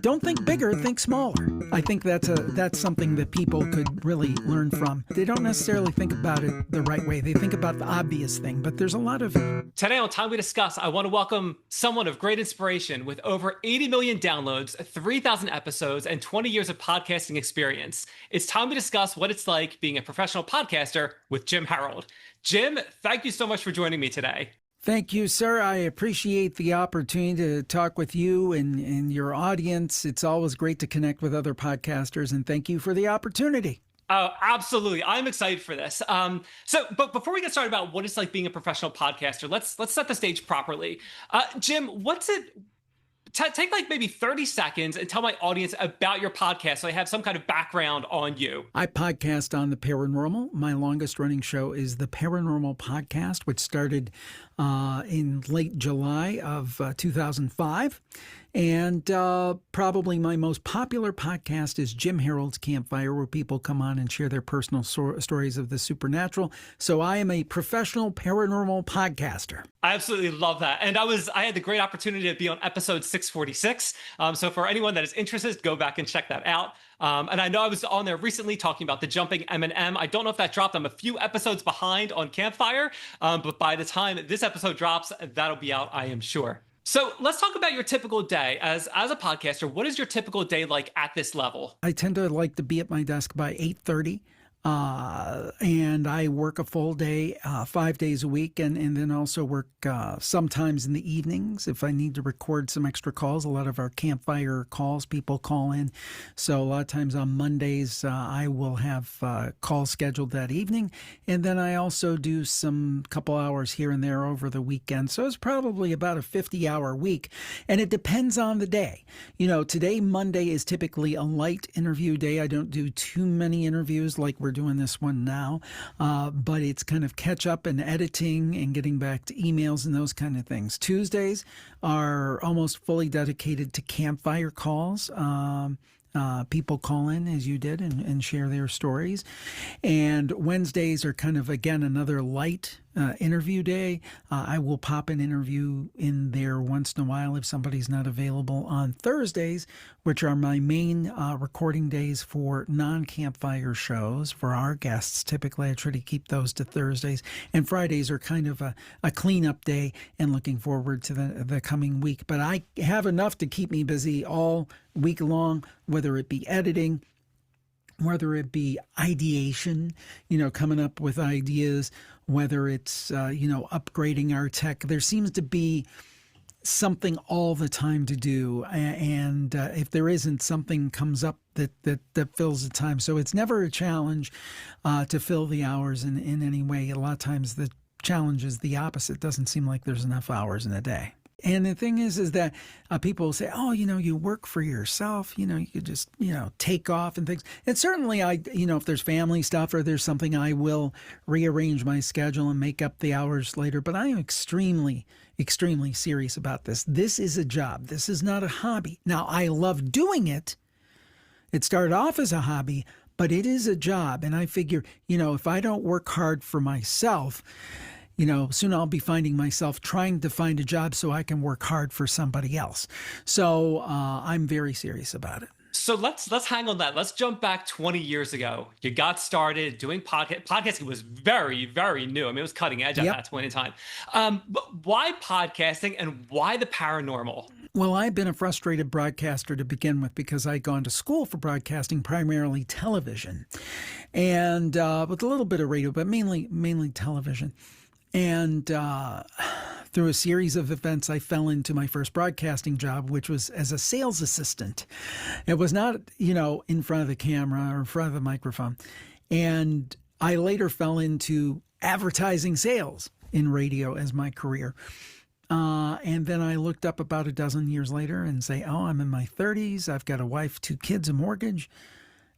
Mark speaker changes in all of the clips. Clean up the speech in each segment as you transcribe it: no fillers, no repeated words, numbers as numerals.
Speaker 1: Don't think bigger, think smaller. I think that's something that people could really learn from. They don't necessarily think about it the right way. They think about the obvious thing, but there's a lot of...
Speaker 2: Today on Time We Discuss, I want to welcome someone of great inspiration with over 80 million downloads, 3,000 episodes, and 20 years of podcasting experience. It's time we discuss what it's like being a professional podcaster with Jim Harold. Jim, thank you so much for joining me today.
Speaker 1: Thank you, sir. I appreciate the opportunity to talk with you and your audience. It's always great to connect with other podcasters, and thank you for the opportunity.
Speaker 2: Oh, absolutely. I'm excited for this. But before we get started about what it's like being a professional podcaster, let's set the stage properly. Jim, what's it... Take like maybe 30 seconds and tell my audience about your podcast so I have some kind of background on you.
Speaker 1: I podcast on the paranormal. My longest running show is the Paranormal Podcast, which started in late July of 2005. And probably my most popular podcast is Jim Harold's Campfire, where people come on and share their personal stories of the supernatural. So I am a professional paranormal podcaster.
Speaker 2: I absolutely love that. And I had the great opportunity to be on episode 646. So for anyone that is interested, go back and check that out. And I know I was on there recently talking about the jumping M&M. I don't know if that dropped. I'm a few episodes behind on Campfire. But by the time this episode drops, that'll be out, I am sure. So let's talk about your typical day. As a podcaster, what is your typical day like at this level?
Speaker 1: I tend to like to be at my desk by 8:30. And I work a full day, 5 days a week, and then also work sometimes in the evenings if I need to record some extra calls. A lot of our Campfire calls, people call in. So a lot of times on Mondays, I will have calls scheduled that evening. And then I also do some couple hours here and there over the weekend. So it's probably about a 50-hour week. And it depends on the day. You know, today, Monday, is typically a light interview day. I don't do too many interviews like we're doing this one now, but it's kind of catch up and editing and getting back to emails and those kind of things. Tuesdays are almost fully dedicated to Campfire calls. People call in, as you did, and share their stories. And Wednesdays are kind of, again, another light interview day. I will pop an interview in there once in a while if somebody's not available. On Thursdays, which are my main recording days for non-Campfire shows for our guests, typically I try to keep those to Thursdays. And Fridays are kind of a cleanup day and looking forward to the coming week. But I have enough to keep me busy all week long, whether it be editing, whether it be ideation, coming up with ideas, whether it's, upgrading our tech. There seems to be something all the time to do. And if there isn't, something comes up that fills the time. So it's never a challenge to fill the hours in any way. A lot of times the challenge is the opposite. It doesn't seem like there's enough hours in a day. And the thing is that people say, oh, you work for yourself, you could just, take off and things. And certainly if there's family stuff or there's something, I will rearrange my schedule and make up the hours later. But I am extremely, extremely serious about this. This is a job. This is not a hobby. Now, I love doing it. It started off as a hobby, but it is a job. And I figure, if I don't work hard for myself, soon I'll be finding myself trying to find a job so I can work hard for somebody else. So I'm very serious about it.
Speaker 2: So let's hang on that. Let's jump back 20 years ago. You got started doing podcasting was very, very new. I mean, it was cutting edge at that point in time. But why podcasting and why the paranormal?
Speaker 1: Well, I've been a frustrated broadcaster to begin with because I'd gone to school for broadcasting, primarily television, and with a little bit of radio, but mainly television. And through a series of events, I fell into my first broadcasting job, which was as a sales assistant. It was not, in front of the camera or in front of the microphone. And I later fell into advertising sales in radio as my career. And then I looked up about a dozen years later and say, oh, I'm in my 30s. I've got a wife, 2 kids, a mortgage.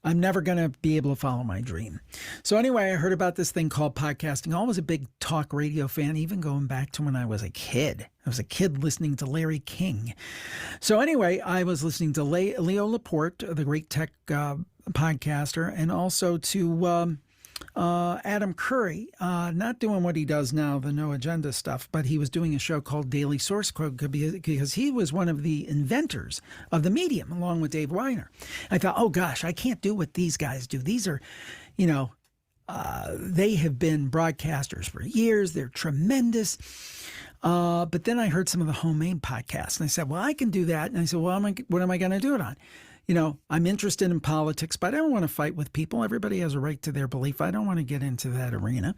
Speaker 1: I'm never going to be able to follow my dream. So anyway, I heard about this thing called podcasting. I was a big talk radio fan, even going back to when I was a kid. I was a kid listening to Larry King. So anyway, I was listening to Leo Laporte, the great tech podcaster, and also to Adam Curry, not doing what he does now, the no agenda stuff, but he was doing a show called Daily Source Code because he was one of the inventors of the medium, along with Dave Weiner. I thought, oh gosh, I can't do what these guys do. These are, they have been broadcasters for years. They're tremendous. But then I heard some of the homemade podcasts, and I said, well, I can do that. And I said, well, what am I going to do it on? I'm interested in politics, but I don't want to fight with people. Everybody has a right to their belief. I don't want to get into that arena.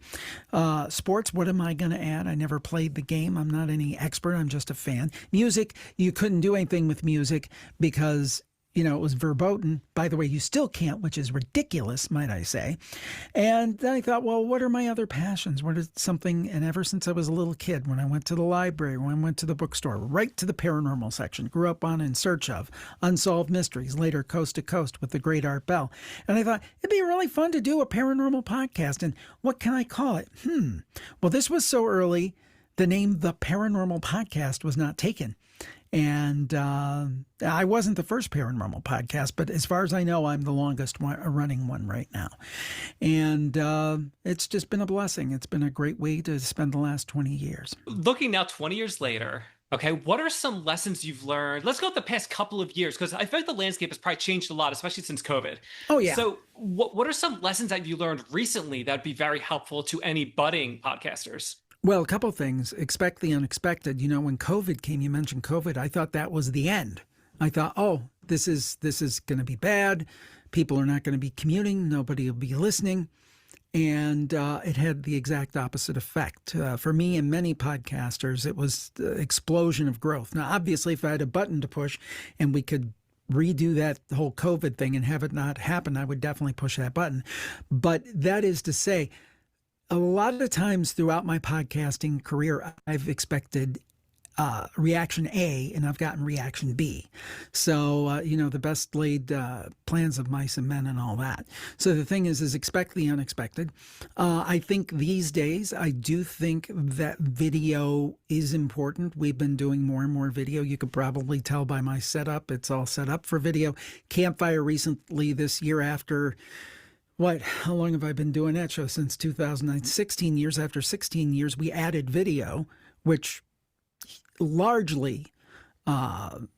Speaker 1: Sports, what am I going to add? I never played the game. I'm not any expert. I'm just a fan. Music, you couldn't do anything with music because it was verboten. By the way, you still can't, which is ridiculous, might I say. And then I thought, well, what are my other passions? What is something, and ever since I was a little kid, when I went to the library, when I went to the bookstore, right to the paranormal section, grew up on In Search Of, Unsolved Mysteries, later Coast to Coast with the great Art Bell. And I thought, it'd be really fun to do a paranormal podcast. And what can I call it? Well, this was so early, the name The Paranormal Podcast was not taken. And I wasn't the first paranormal podcast, but as far as I know, I'm the longest running one right now. And it's just been a blessing. It's been a great way to spend the last 20 years.
Speaker 2: Looking now 20 years later, okay, what are some lessons you've learned? Let's go with the past couple of years, because I feel like the landscape has probably changed a lot, especially since COVID.
Speaker 1: Oh, yeah.
Speaker 2: So what are some lessons that you learned recently that would be very helpful to any budding podcasters?
Speaker 1: Well, a couple of things. Expect the unexpected. When COVID came, you mentioned COVID. I thought that was the end. I thought, oh, this is going to be bad. People are not going to be commuting. Nobody will be listening. And it had the exact opposite effect. For me and many podcasters, it was the explosion of growth. Now, obviously, if I had a button to push and we could redo that whole COVID thing and have it not happen, I would definitely push that button. But that is to say, a lot of the times throughout my podcasting career, I've expected reaction A and I've gotten reaction B. So, the best laid plans of mice and men and all that. So the thing is expect the unexpected. I think these days, I do think that video is important. We've been doing more and more video. You could probably tell by my setup. It's all set up for video. Campfire recently this year after... How long have I been doing that show? Since 2009, 16 years. After 16 years, we added video, which largely kind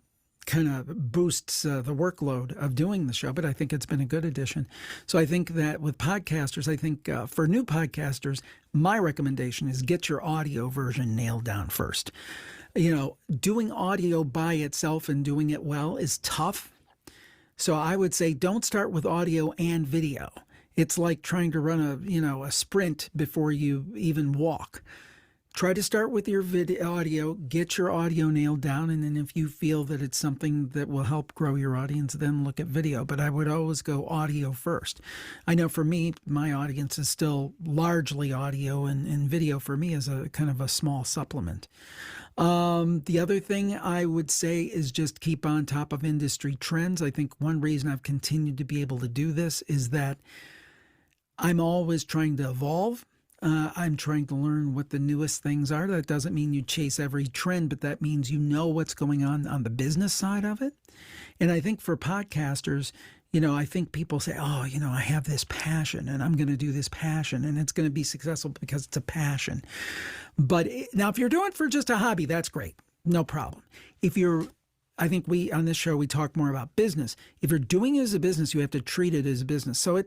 Speaker 1: of boosts the workload of doing the show, but I think it's been a good addition. So I think that with podcasters, for new podcasters, my recommendation is get your audio version nailed down first. Doing audio by itself and doing it well is tough. So I would say don't start with audio and video. It's like trying to run a sprint before you even walk. Try to start with your audio, get your audio nailed down, and then if you feel that it's something that will help grow your audience, then look at video. But I would always go audio first. I know for me, my audience is still largely audio, and video for me is a kind of a small supplement. The other thing I would say is just keep on top of industry trends. I think one reason I've continued to be able to do this is that I'm always trying to evolve. I'm trying to learn what the newest things are. That doesn't mean you chase every trend, but that means you know what's going on the business side of it. And I think for podcasters, I think people say, oh, I have this passion and I'm going to do this passion and it's going to be successful because it's a passion. But now if you're doing it for just a hobby, that's great. No problem. I think on this show, we talk more about business. If you're doing it as a business, you have to treat it as a business. So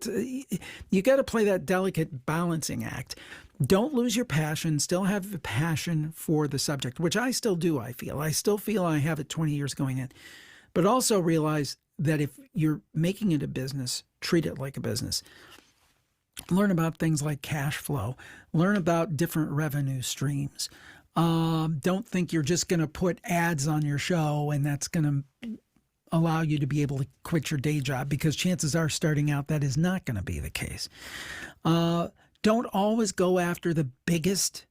Speaker 1: you got to play that delicate balancing act. Don't lose your passion. Still have a passion for the subject, which I still do, I feel. I still feel I have it 20 years going in. But also realize that if you're making it a business, treat it like a business. Learn about things like cash flow. Learn about different revenue streams. Don't think you're just going to put ads on your show and that's going to allow you to be able to quit your day job, because chances are starting out that is not going to be the case. Don't always go after the biggest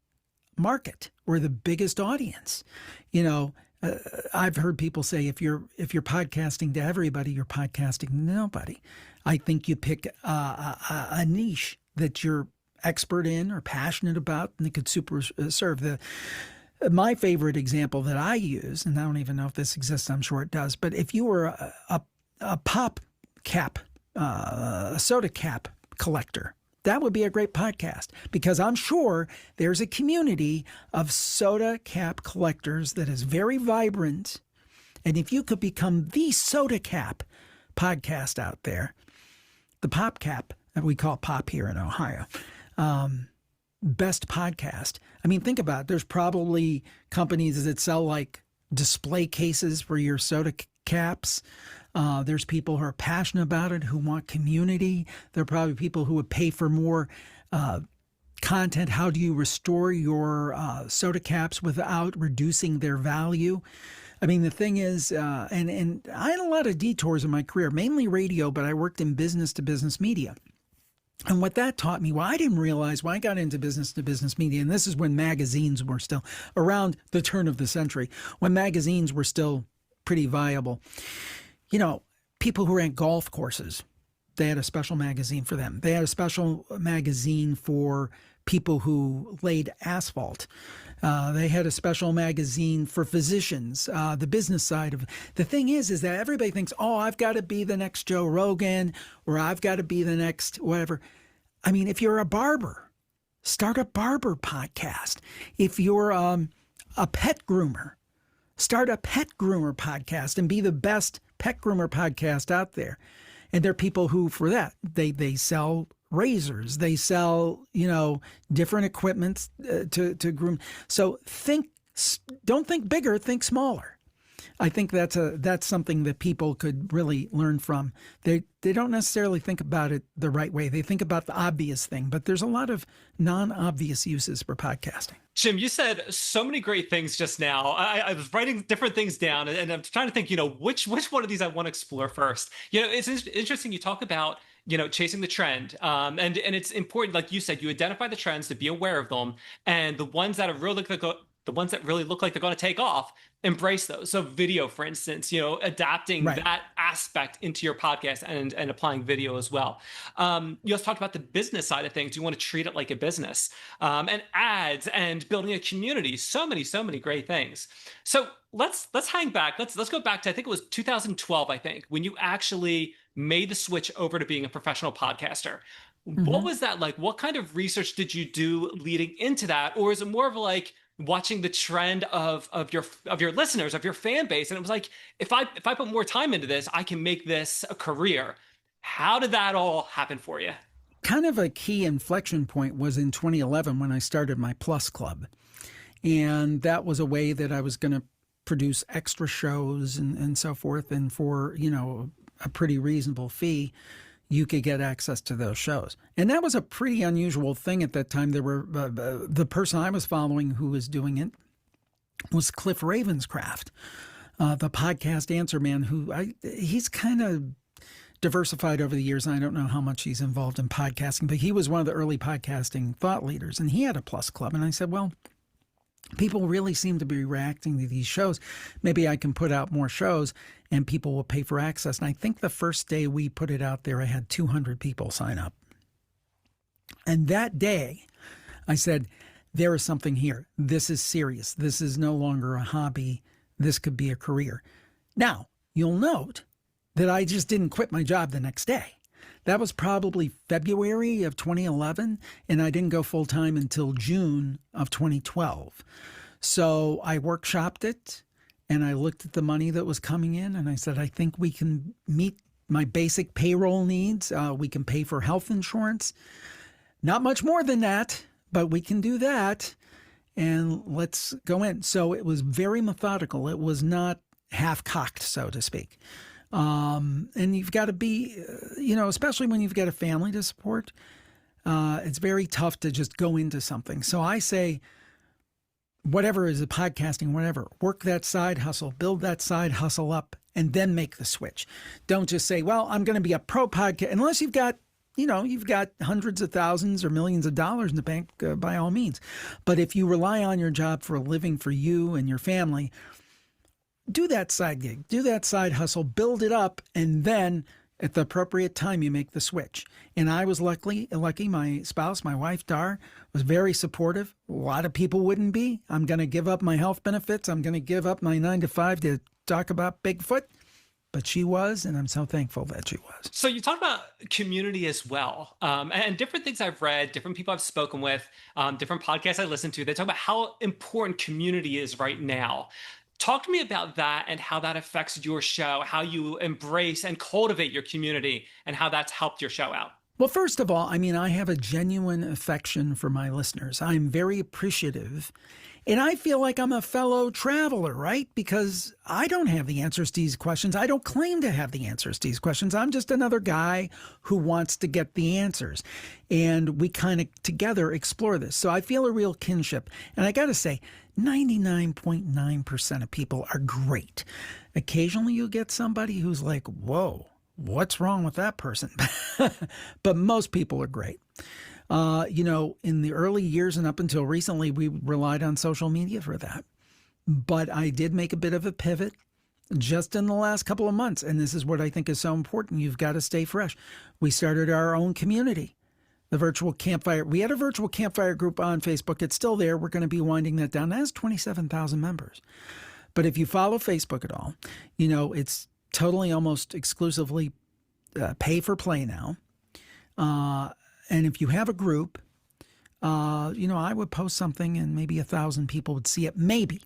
Speaker 1: market or the biggest audience. I've heard people say if you're podcasting to everybody, you're podcasting to nobody. I think you pick a niche that you're expert in or passionate about, and it could super serve. My favorite example that I use, and I don't even know if this exists, I'm sure it does, but if you were a pop cap, a soda cap collector, That would be a great podcast, because I'm sure there's a community of soda cap collectors that is very vibrant. And if you could become the soda cap podcast out there, the pop cap, we call pop here in Ohio, best podcast. I mean, think about it. There's probably companies that sell like display cases for your soda caps. There's people who are passionate about it, who want community. There are probably people who would pay for more content. How do you restore your soda caps without reducing their value? I mean, the thing is, and I had a lot of detours in my career, mainly radio, but I worked in business-to-business media. And what that taught me, well, I didn't realize when I got into business-to-business media, and this is when magazines were still around the turn of the century, when magazines were still pretty viable. You know, people who ran golf courses, they had a special magazine for them. They had a special magazine for people who laid asphalt. They had a special magazine for physicians, the business side of it. The thing is that everybody thinks, oh, I've got to be the next Joe Rogan, or I've got to be the next whatever. I mean, if you're a barber, start a barber podcast. If you're a pet groomer, start a pet groomer podcast and be the best pet groomer podcast out there. And there are people who, for that, they sell razors, they sell, different equipment to groom. So don't think bigger, think smaller. I think that's something that people could really learn from. They don't necessarily think about it the right way. They think about the obvious thing, but there's a lot of non-obvious uses for podcasting.
Speaker 2: Jim, you said so many great things just now. I was writing different things down, and I'm trying to think, which one of these I want to explore first. It's interesting you talk about, chasing the trend. And it's important, like you said, you identify the trends to be aware of them, and the ones that are really the ones that really look like they're going to take off, embrace those. So video, for instance, adapting that aspect into your podcast and applying video as well. You also talked about the business side of things. You want to treat it like a business, and ads and building a community. So many great things. So let's hang back. Let's go back to, I think it was 2012, I think, when you actually made the switch over to being a professional podcaster. Mm-hmm. What was that like? What kind of research did you do leading into that? Or is it more of like watching the trend of your listeners, of your fan base, and it was like, if I put more time into this, I can make this a career? How did that all happen for you?
Speaker 1: Kind of a key inflection point was in 2011 when I started my Plus Club, and that was a way that I was going to produce extra shows and so forth, and for a pretty reasonable fee, you could get access to those shows. And that was a pretty unusual thing at that time. There were the person I was following who was doing it was Cliff Ravenscraft, the podcast answer man, he's kind of diversified over the years. I don't know how much he's involved in podcasting, but he was one of the early podcasting thought leaders, and he had a Plus Club. And I said, well, people really seem to be reacting to these shows. Maybe I can put out more shows and people will pay for access. And I think the first day we put it out there, I had 200 people sign up. And that day I said, there is something here. This is serious. This is no longer a hobby. This could be a career. Now, you'll note that I just didn't quit my job the next day. That was probably February of 2011, and I didn't go full-time until June of 2012. So I workshopped it, and I looked at the money that was coming in, and I said, I think we can meet my basic payroll needs. We can pay for health insurance. Not much more than that, but we can do that, and let's go in. So it was very methodical. It was not half-cocked, so to speak. And you've got to be, especially when you've got a family to support, it's very tough to just go into something. So I say, whatever is a podcasting, whatever, work that side hustle, build that side hustle up, and then make the switch. Don't just say, well, I'm going to be a pro podcast, unless you've got hundreds of thousands or millions of dollars in the bank, by all means. But if you rely on your job for a living for you and your family, do that side gig, do that side hustle, build it up, and then at the appropriate time, you make the switch. And I was lucky. My spouse, my wife, Dar, was very supportive. A lot of people wouldn't be. I'm going to give up my health benefits. I'm going to give up my 9 to 5 to talk about Bigfoot. but she was, and I'm so thankful that she was.
Speaker 2: So you talk about community as well, and different things I've read, different people I've spoken with, different podcasts I listen to. They talk about how important community is right now. Talk to me about that and how that affects your show, how you embrace and cultivate your community, and how that's helped your show out.
Speaker 1: Well, first of all, I mean, I have a genuine affection for my listeners. I'm very appreciative. And I feel like I'm a fellow traveler, right? Because I don't have the answers to these questions. I don't claim to have the answers to these questions. I'm just another guy who wants to get the answers. And we kind of together explore this. So I feel a real kinship. And I got to say, 99.9% of people are great. Occasionally you'll get somebody who's like, whoa, what's wrong with that person? But most people are great. In the early years and up until recently, we relied on social media for that. But I did make a bit of a pivot just in the last couple of months. And this is what I think is so important. You've got to stay fresh. We started our own community, the virtual campfire. We had a virtual campfire group on Facebook. It's still there. We're going to be winding that down. That has 27,000 members. But if you follow Facebook at all, it's totally almost exclusively pay for play now. And if you have a group, I would post something and maybe 1,000 people would see it, maybe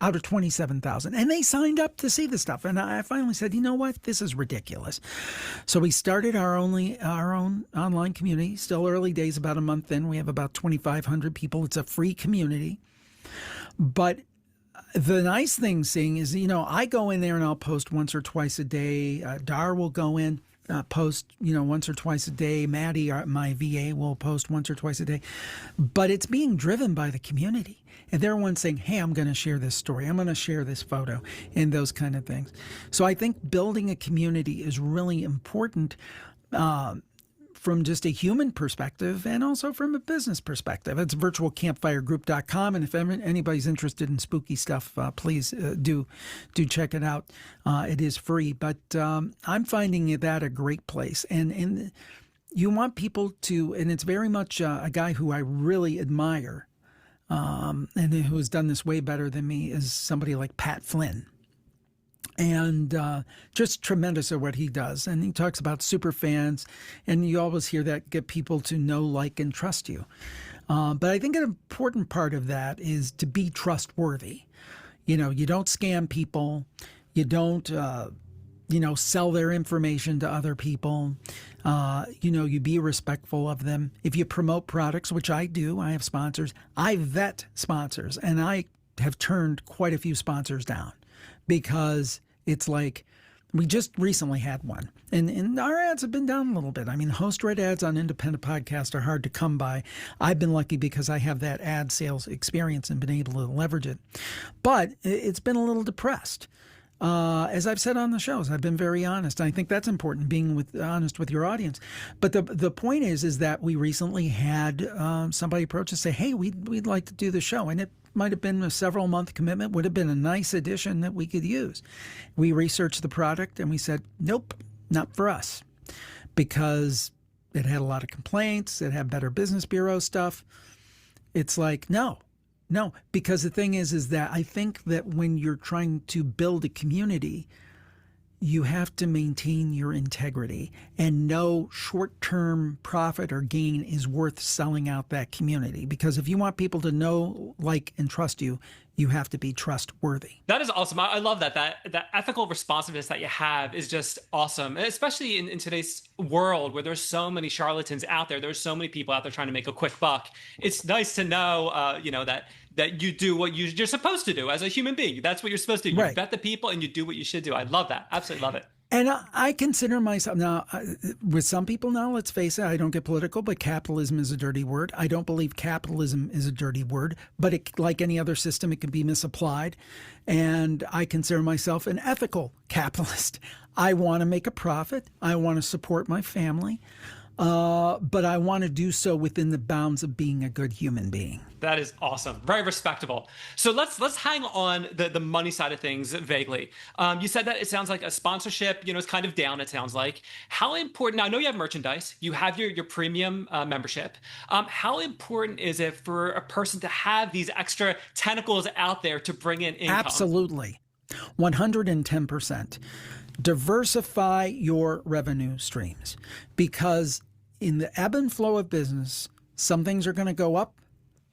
Speaker 1: out of 27,000. And they signed up to see the stuff. And I finally said, you know what? This is ridiculous. So we started our own online community. Still early days, about a month in. We have about 2,500 people. It's a free community. But the nice thing seeing is, I go in there and I'll post once or twice a day. Dar will go in. Post, once or twice a day. Maddie, my VA, will post once or twice a day. But it's being driven by the community. And they're one saying, hey, I'm going to share this story. I'm going to share this photo and those kind of things. So I think building a community is really important from just a human perspective and also from a business perspective. It's virtualcampfiregroup.com. And if anybody's interested in spooky stuff, please do check it out. It is free, but I'm finding that a great place. And you want people to, and it's very much a guy who I really admire and who has done this way better than me is somebody like Pat Flynn. And just tremendous at what he does. And he talks about super fans, and you always hear that, get people to know, like, and trust you. But I think an important part of that is to be trustworthy. You don't scam people. You don't, sell their information to other people. You be respectful of them. If you promote products, which I do, I have sponsors. I vet sponsors, and I have turned quite a few sponsors down because it's like we just recently had one, and our ads have been down a little bit. I mean, host-read ads on independent podcasts are hard to come by. I've been lucky because I have that ad sales experience and been able to leverage it. But it's been a little depressed. As I've said on the shows, I've been very honest. I think that's important, being honest with your audience. But the point is that we recently had somebody approach us, say, hey, we'd like to do the show. And it might have been a several-month commitment, would have been a nice addition that we could use. We researched the product and we said, nope, not for us, because it had a lot of complaints. It had Better Business Bureau stuff. It's like, no, because the thing is that I think that when you're trying to build a community, you have to maintain your integrity, and no short-term profit or gain is worth selling out that community. Because if you want people to know, like, and trust you, you have to be trustworthy.
Speaker 2: That is awesome. I love that. That ethical responsiveness that you have is just awesome, and especially in today's world where there's so many charlatans out there. There's so many people out there trying to make a quick buck. It's nice to know, that you do what you're supposed to do as a human being. That's what you're supposed to do. You
Speaker 1: Right.
Speaker 2: vet the people and you do what you should do. I love that. Absolutely love it.
Speaker 1: And I consider myself now, with some people now, let's face it, I don't get political, but capitalism is a dirty word. I don't believe capitalism is a dirty word, but like any other system, it can be misapplied. And I consider myself an ethical capitalist. I want to make a profit. I want to support my family. But I want to do so within the bounds of being a good human being.
Speaker 2: That is awesome. Very respectable. So let's hang on the money side of things vaguely. You said that it sounds like a sponsorship, is kind of down, it sounds like. How important, now I know you have merchandise, you have your premium membership. How important is it for a person to have these extra tentacles out there to bring in income?
Speaker 1: Absolutely. 110%. Diversify your revenue streams, because in the ebb and flow of business, some things are going to go up,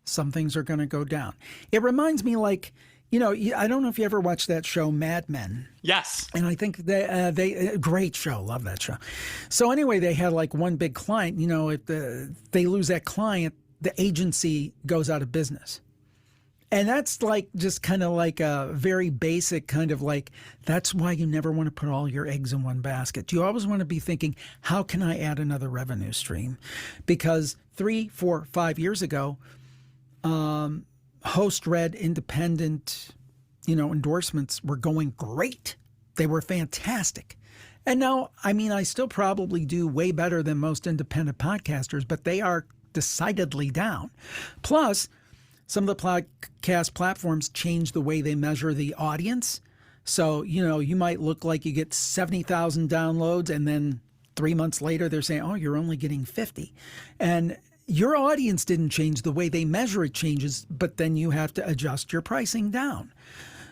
Speaker 1: some things are going to go down. It reminds me, like, I don't know if you ever watched that show Mad Men.
Speaker 2: Yes.
Speaker 1: And I think they great show. Love that show. So anyway, they had like one big client. If they lose that client, the agency goes out of business. And that's like just kind of like a very basic kind of like, that's why you never want to put all your eggs in one basket. You always want to be thinking, how can I add another revenue stream? Because 3, 4, 5 years ago, host-read independent, endorsements were going great. They were fantastic. And now, I still probably do way better than most independent podcasters, but they are decidedly down. Plus, some of the podcast platforms change the way they measure the audience. So, you might look like you get 70,000 downloads, and then 3 months later, they're saying, oh, you're only getting 50. And your audience didn't change. The way they measure it changes, but then you have to adjust your pricing down.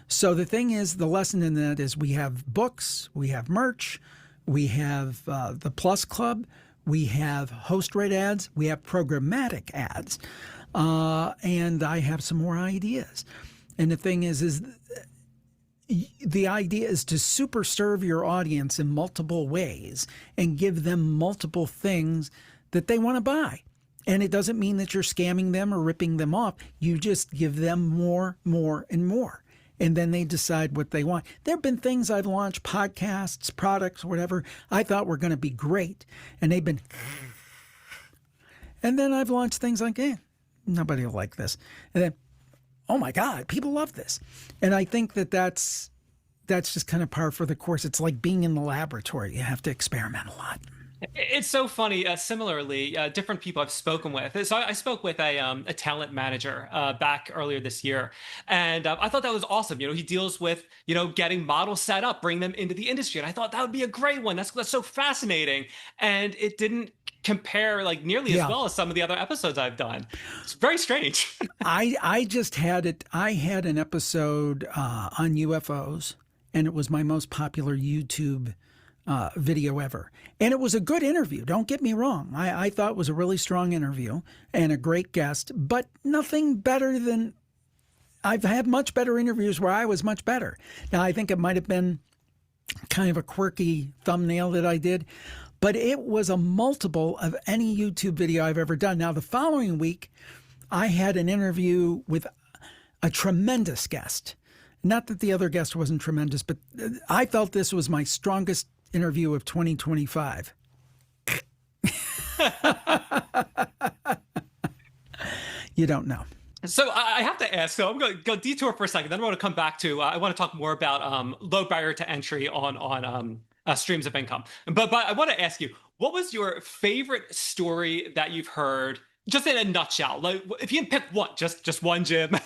Speaker 1: So the thing is, the lesson in that is we have books, we have merch, we have the Plus Club, we have host-read ads, we have programmatic ads. And I have some more ideas. And the thing is the idea is to super serve your audience in multiple ways and give them multiple things that they want to buy. And it doesn't mean that you're scamming them or ripping them off. You just give them more, and more. And then they decide what they want. There have been things I've launched, podcasts, products, whatever, I thought were going to be great. And they've been... And then I've launched things like, nobody will like this. And then, oh my God, people love this. And I think that's just kind of par for the course. It's like being in the laboratory. You have to experiment a lot.
Speaker 2: It's so funny. Similarly, different people I've spoken with. So I spoke with a talent manager back earlier this year, and I thought that was awesome. He deals with getting models set up, bring them into the industry, and I thought that would be a great one. That's so fascinating, and it didn't compare like nearly as well as some of the other episodes I've done. It's very strange. I
Speaker 1: just had it. I had an episode on UFOs, and it was my most popular YouTube video ever. And it was a good interview. Don't get me wrong. I thought it was a really strong interview and a great guest, but nothing better than... I've had much better interviews where I was much better. Now, I think it might have been kind of a quirky thumbnail that I did, but it was a multiple of any YouTube video I've ever done. Now, the following week, I had an interview with a tremendous guest. Not that the other guest wasn't tremendous, but I felt this was my strongest interview of 2025. You don't know.
Speaker 2: So I have to ask, so I'm going to go detour for a second, then I want to come back to, I want to talk more about low barrier to entry on streams of income. But I want to ask you, what was your favorite story that you've heard, just in a nutshell? Like, if you can pick one, just one, Jim.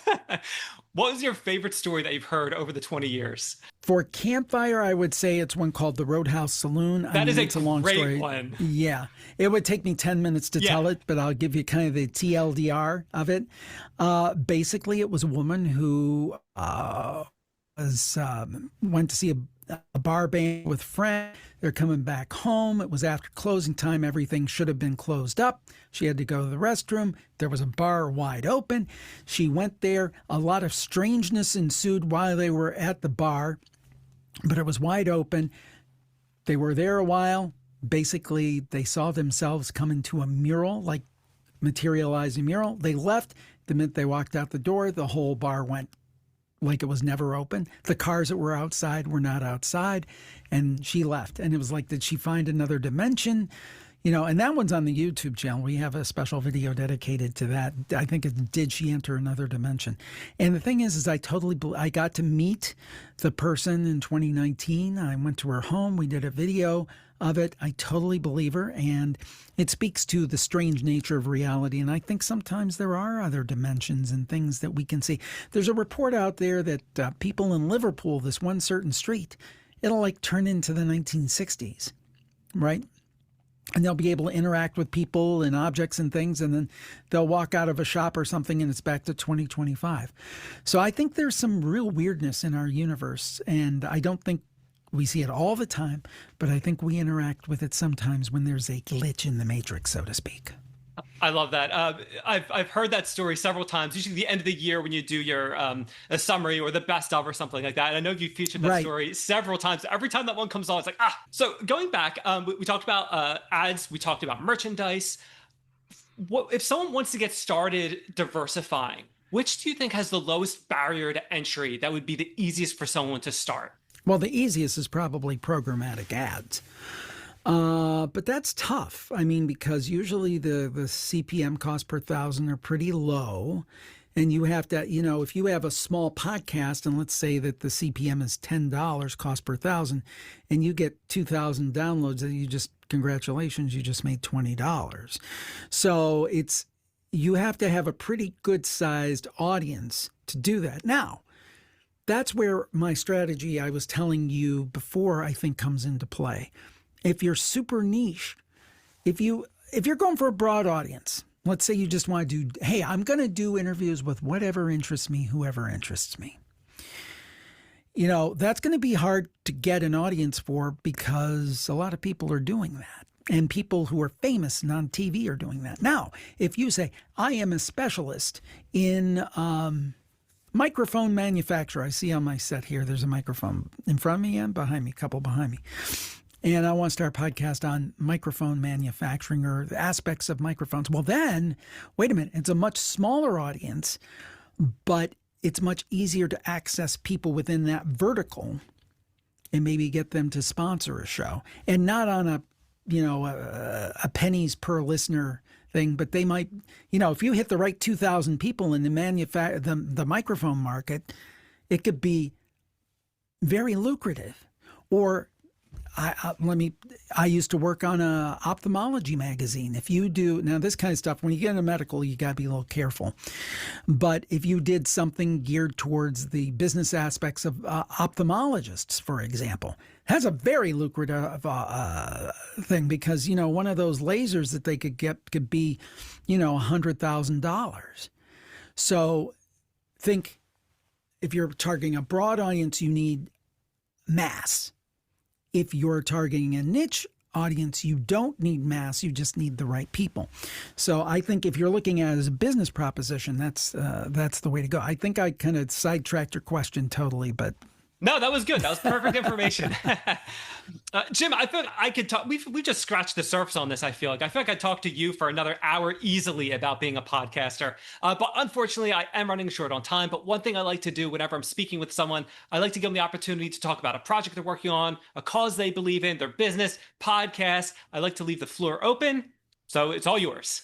Speaker 2: What was your favorite story that you've heard over the 20 years?
Speaker 1: For Campfire, I would say it's one called The Roadhouse Saloon.
Speaker 2: It's a long
Speaker 1: great
Speaker 2: story. One.
Speaker 1: Yeah. It would take me 10 minutes to tell it, but I'll give you kind of the TLDR of it. Basically, it was a woman who went to see a bar band with friends. They're coming back home. It was after closing time. Everything should have been closed up. She had to go to the restroom. There was a bar wide open. She went there. A lot of strangeness ensued while they were at the bar, but it was wide open. They were there a while. Basically, they saw themselves come into a mural, like materializing mural. They left. The minute they walked out the door, the whole bar went like it was never open. The cars that were outside were not outside, and she left. And it was like, did she find another dimension? And that one's on the YouTube channel. We have a special video dedicated to that. I think it did she enter another dimension? And the thing is I got to meet the person in 2019. I went to her home. We did a video of it. I totally believe her, and it speaks to the strange nature of reality. And I think sometimes there are other dimensions and things that we can see. There's a report out there that people in Liverpool, this one certain street, it'll like turn into the 1960s, right? and they'll be able to interact with people and objects and things, and then they'll walk out of a shop or something and it's back to 2025. So I think there's some real weirdness in our universe, and I don't think we see it all the time, but I think we interact with it sometimes when there's a glitch in the matrix, so to speak.
Speaker 2: I love that. I've heard that story several times. Usually, the end of the year when you do your a summary or the best of or something like that. And I know you featured that story several times. Every time that one comes on, it's like So going back, we talked about ads. We talked about merchandise. What if someone wants to get started diversifying? Which do you think has the lowest barrier to entry? That would be the easiest for someone to start.
Speaker 1: Well, the easiest is probably programmatic ads. But that's tough. I mean, because usually the CPM cost per thousand are pretty low. And you have to, if you have a small podcast, and let's say that the CPM is $10 cost per thousand, and you get 2,000 downloads, then congratulations, you just made $20. So you have to have a pretty good sized audience to do that. Now, that's where my strategy I was telling you before, I think, comes into play. If you're super niche, if you're going for a broad audience, let's say you just want to do, hey, I'm going to do interviews with whatever interests me, whoever interests me. That's going to be hard to get an audience for because a lot of people are doing that. And people who are famous and on TV are doing that. Now, if you say, I am a specialist in microphone manufacturer. I see on my set here, there's a microphone in front of me and behind me, a couple behind me. And I want to start a podcast on microphone manufacturing or the aspects of microphones. Well, then, wait a minute. It's a much smaller audience, but it's much easier to access people within that vertical and maybe get them to sponsor a show. And not on a pennies per listener thing, but they might, if you hit the right 2,000 people in the microphone market, it could be very lucrative. Or I used to work on a ophthalmology magazine. If you do now this kind of stuff, when you get into medical, you got to be a little careful. But if you did something geared towards the business aspects of ophthalmologists, for example, has a very lucrative thing because one of those lasers that they could get could be $100,000. So think if you're targeting a broad audience, you need mass. If you're targeting a niche audience, you don't need mass, you just need the right people. So I think if you're looking at it as a business proposition, that's the way to go. I think I kind of sidetracked your question totally, but
Speaker 2: no, that was good. That was perfect information. Jim, I feel like I could talk. We've just scratched the surface on this. I feel like I could talk to you for another hour easily about being a podcaster. But unfortunately, I am running short on time. But one thing I like to do whenever I'm speaking with someone, I like to give them the opportunity to talk about a project they're working on, a cause they believe in, their business, podcast. I like to leave the floor open. So it's all yours.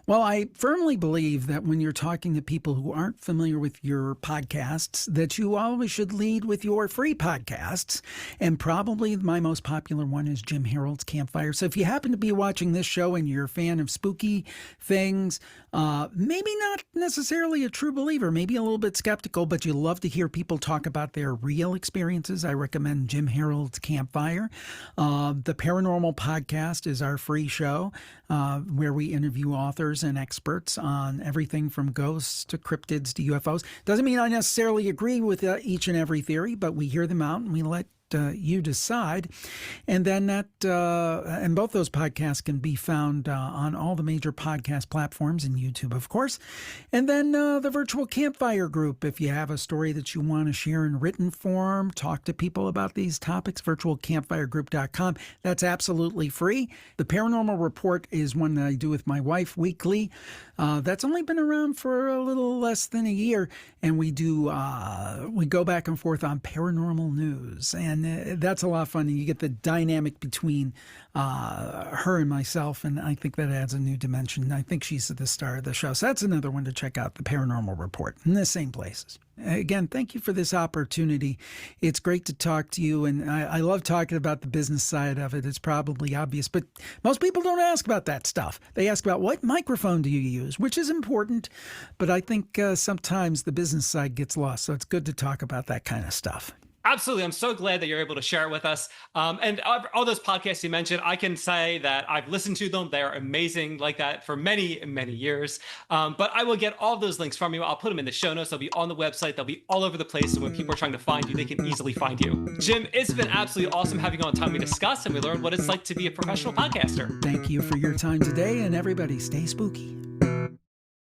Speaker 1: Well, I firmly believe that when you're talking to people who aren't familiar with your podcasts, that you always should lead with your free podcasts. And probably my most popular one is Jim Harold's Campfire. So if you happen to be watching this show and you're a fan of spooky things, maybe not necessarily a true believer, maybe a little bit skeptical, but you love to hear people talk about their real experiences, I recommend Jim Harold's Campfire. The Paranormal Podcast is our free show where we interview authors and experts on everything from ghosts to cryptids to UFOs. Doesn't mean I necessarily agree with each and every theory, but we hear them out and we let you decide. And then and both those podcasts can be found on all the major podcast platforms and YouTube, of course. And then the virtual campfire group, if you have a story that you want to share in written form, talk to people about these topics, virtualcampfiregroup.com. That's absolutely free. The Paranormal Report is one that I do with my wife weekly. That's only been around for a little less than a year. And we go back and forth on paranormal news. And that's a lot of fun. And you get the dynamic between her and myself. And I think that adds a new dimension. I think she's the star of the show. So that's another one to check out, the Paranormal Report, in the same places. Again, thank you for this opportunity. It's great to talk to you. And I love talking about the business side of it. It's probably obvious, but most people don't ask about that stuff. They ask about what microphone do you use, which is important. But I think sometimes the business side gets lost. So it's good to talk about that kind of stuff.
Speaker 2: Absolutely. I'm so glad that you're able to share it with us. And all those podcasts you mentioned, I can say that I've listened to them. They're amazing like that for many, many years. But I will get all of those links from you. I'll put them in the show notes. They'll be on the website. They'll be all over the place. So when people are trying to find you, they can easily find you. Jim, it's been absolutely awesome having you on Time We Discuss, and we learned what it's like to be a professional podcaster.
Speaker 1: Thank you for your time today, and everybody stay spooky.